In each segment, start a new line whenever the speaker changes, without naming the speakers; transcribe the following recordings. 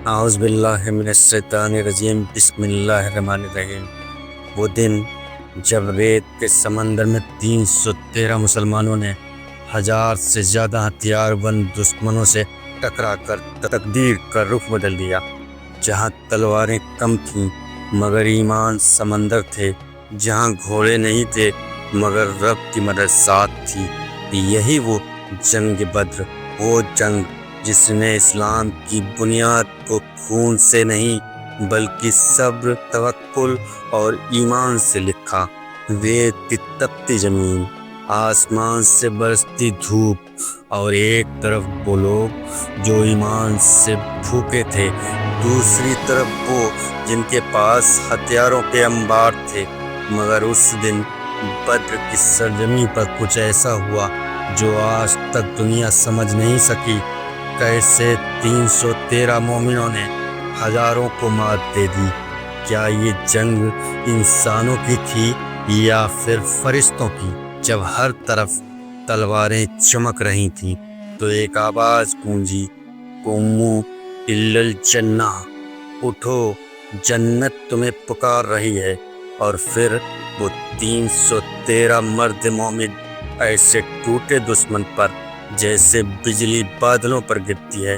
اعوذ باللہ من الشیطان الرجیم بسم اللہ الرحمن الرحیم۔ وہ دن جب ریت کے سمندر میں 313 مسلمانوں نے 1000 سے زیادہ ہتھیار بند دشمنوں سے ٹکرا کر تقدیر کا رخ بدل دیا۔ جہاں تلواریں کم تھیں مگر ایمان سمندر تھے، جہاں گھوڑے نہیں تھے مگر رب کی مدد ساتھ تھی۔ یہی وہ جنگ بدر، وہ جنگ جس نے اسلام کی بنیاد کو خون سے نہیں بلکہ صبر، توکل اور ایمان سے لکھا۔ ریت کی تپتی زمین، آسمان سے برستی دھوپ اور ایک طرف وہ لوگ جو ایمان سے بھوکے تھے، دوسری طرف وہ جن کے پاس ہتھیاروں کے انبار تھے۔ مگر اس دن بدر کی سرزمین پر کچھ ایسا ہوا جو آج تک دنیا سمجھ نہیں سکی۔ کیسے 313 مومنوں نے ہزاروں کو مات دے دی؟ کیا یہ جنگ انسانوں کی تھی یا پھر فرشتوں کی؟ جب ہر طرف تلواریں چمک رہی تھیں تو ایک آواز گونجی، قوموا الی الجنہ، اٹھو جنت تمہیں پکار رہی ہے۔ اور پھر وہ 313 مرد مومن ایسے ٹوٹے دشمن پر جیسے بجلی بادلوں پر گرتی ہے۔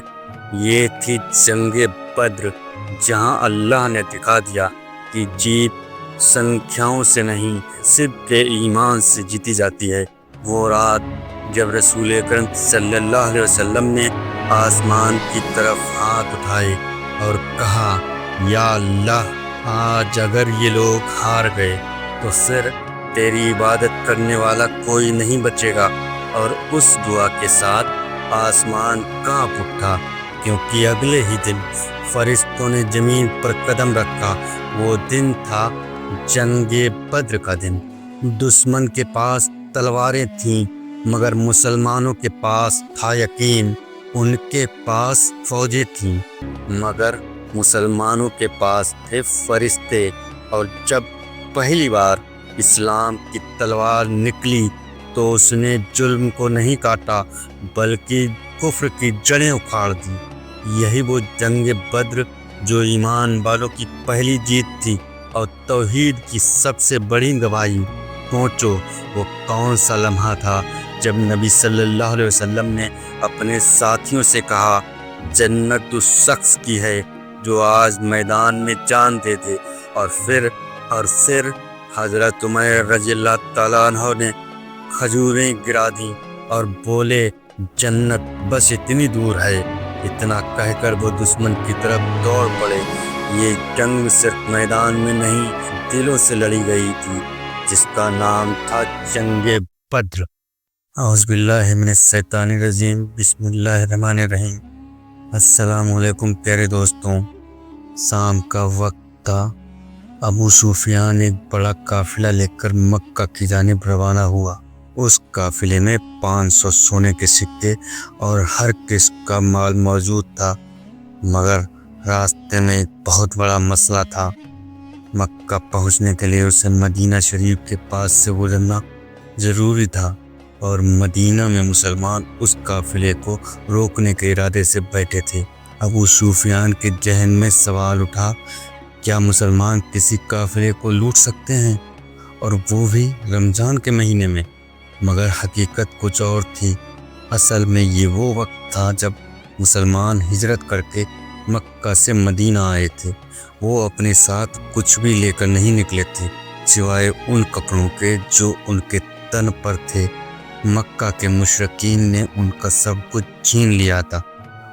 یہ تھی جنگ بدر، جہاں اللہ نے دکھا دیا کہ جیت سنکھیاؤں سے نہیں صرف ایمان سے جیتی جاتی ہے۔ وہ رات جب رسول اکرم صلی اللہ علیہ وسلم نے آسمان کی طرف ہاتھ اٹھائے اور کہا، یا اللہ، آج اگر یہ لوگ ہار گئے تو پھر تیری عبادت کرنے والا کوئی نہیں بچے گا۔ اور اس دعا کے ساتھ آسمان کانپ اٹھا، کیونکہ اگلے ہی دن فرشتوں نے زمین پر قدم رکھا۔ وہ دن تھا جنگ بدر کا دن۔ دشمن کے پاس تلواریں تھیں مگر مسلمانوں کے پاس تھا یقین۔ ان کے پاس فوجیں تھیں مگر مسلمانوں کے پاس تھے فرشتے۔ اور جب پہلی بار اسلام کی تلوار نکلی تو اس نے ظلم کو نہیں کاٹا بلکہ کفر کی جڑیں اکھاڑ دی۔ یہی وہ جنگ بدر جو ایمان والوں کی پہلی جیت تھی اور توحید کی سب سے بڑی گواہی۔ سوچو وہ کون سا لمحہ تھا جب نبی صلی اللہ علیہ وسلم نے اپنے ساتھیوں سے کہا، جنت اس شخص کی ہے جو آج میدان میں جان دے دے۔ اور پھر حضرت عمر رضی اللہ تعالیٰ عنہ نے کھجوریں گرا دیں اور بولے، جنت بس اتنی دور ہے۔ اتنا کہہ کر وہ دشمن کی طرف دوڑ پڑے۔ یہ جنگ صرف میدان میں نہیں دلوں سے لڑی گئی تھی، جس کا نام تھا جنگ بدر۔ اعوذ باللہ من الشیطان الرجیم بسم اللہ الرحمن الرحیم۔ السلام علیکم پیارے دوستوں، شام کا وقت تھا۔ ابو سفیان ایک بڑا قافلہ لے کر مکہ کی جانب روانہ ہوا۔ اس قافلے میں 500 سونے کے سکے اور ہر قسم کا مال موجود تھا، مگر راستے میں ایک بہت بڑا مسئلہ تھا۔ مکہ پہنچنے کے لیے اسے مدینہ شریف کے پاس سے گزرنا ضروری تھا، اور مدینہ میں مسلمان اس قافلے کو روکنے کے ارادے سے بیٹھے تھے۔ ابو سفیان کے ذہن میں سوال اٹھا، کیا مسلمان کسی قافلے کو لوٹ سکتے ہیں، اور وہ بھی رمضان کے مہینے میں؟ مگر حقیقت کچھ اور تھی۔ اصل میں یہ وہ وقت تھا جب مسلمان ہجرت کر کے مکہ سے مدینہ آئے تھے۔ وہ اپنے ساتھ کچھ بھی لے کر نہیں نکلے تھے سوائے ان کپڑوں کے جو ان کے تن پر تھے۔ مکہ کے مشرکین نے ان کا سب کچھ چھین لیا تھا۔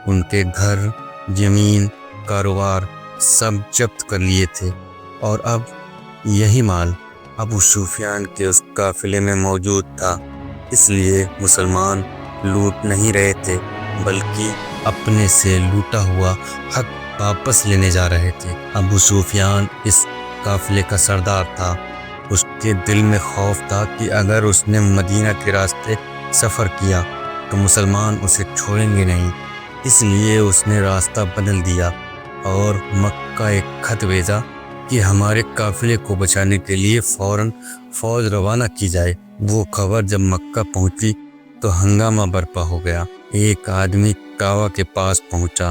ان کے گھر، زمین، کاروبار سب ضبط کر لیے تھے، اور اب یہی مال ابو سفیان کے اس قافلے میں موجود تھا۔ اس لیے مسلمان لوٹ نہیں رہے تھے بلکہ اپنے سے لوٹا ہوا حق واپس لینے جا رہے تھے۔ ابو سفیان اس قافلے کا سردار تھا۔ اس کے دل میں خوف تھا کہ اگر اس نے مدینہ کے راستے سفر کیا تو مسلمان اسے چھوڑیں گے نہیں۔ اس لیے اس نے راستہ بدل دیا اور مکہ ایک خط بھیجا کہ ہمارے قافلے کو بچانے کے لیے فوراً فوج روانہ کی جائے۔ وہ خبر جب مکہ پہنچی تو ہنگامہ برپا ہو گیا۔ ایک آدمی کعبہ کے پاس پہنچا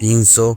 300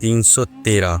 313।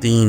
3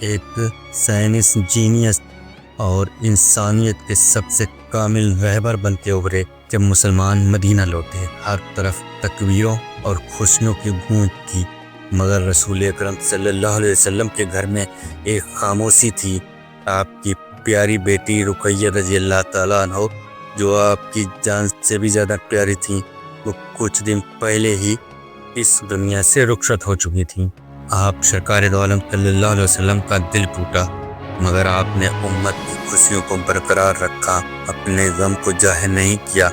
ایک سائنس جینیس اور انسانیت کے سب سے کامل رہبر بنتے ابھرے۔ جب مسلمان مدینہ لوٹے ہر طرف تکبیروں اور خوشیوں کی گونج تھی، مگر رسول اکرم صلی اللہ علیہ وسلم کے گھر میں ایک خاموشی تھی۔ آپ کی پیاری بیٹی رقیہ رضی اللہ تعالیٰ عنہ، جو آپ کی جان سے بھی زیادہ پیاری تھیں، وہ کچھ دن پہلے ہی اس دنیا سے رخصت ہو چکی تھیں۔ آپ سرکار دو عالم صلی اللہ علیہ وسلم کا دل ٹوٹا، مگر آپ نے امت کی خوشیوں کو برقرار رکھا، اپنے غم کو ظاہر نہیں کیا۔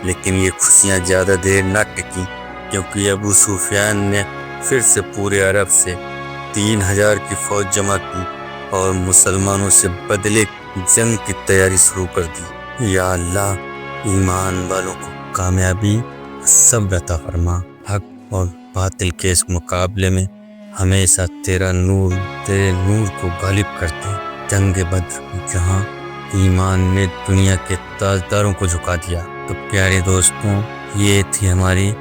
لیکن یہ خوشیاں زیادہ دیر نہ ٹکیں، کیونکہ ابو سفیان نے پھر سے پورے عرب سے 3000 کی فوج جمع کی اور مسلمانوں سے بدلے جنگ کی تیاری شروع کر دی۔ یا اللہ، ایمان والوں کو کامیابی صبر عطا فرما۔ حق اور باطل کے اس مقابلے میں ہمیشہ تیرے نور کو غالب کرتے۔ جنگ بدر جہاں ایمان نے دنیا کے تاجداروں کو جھکا دیا۔ تو پیارے دوستوں، یہ تھی ہماری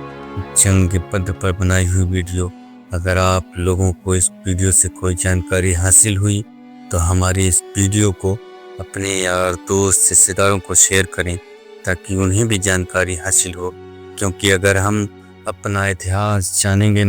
جنگ بدر پر بنائی ہوئی ویڈیو۔ اگر آپ لوگوں کو اس ویڈیو سے کوئی جانکاری حاصل ہوئی تو ہماری اس ویڈیو کو اپنے یار دوست رشتہ داروں کو شیئر کریں تاکہ انہیں بھی جانکاری حاصل ہو، کیونکہ اگر ہم اپنا اتہاس جانیں گے